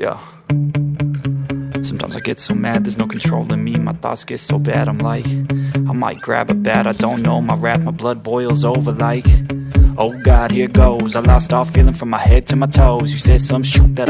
Yeah. Sometimes I get so mad, there's no controlling me. My thoughts get so bad, I'm like, I might grab a bat, I don't know. My wrath, my blood boils over like, oh God, here goes. I lost all feeling from my head to my toes. You said some shit that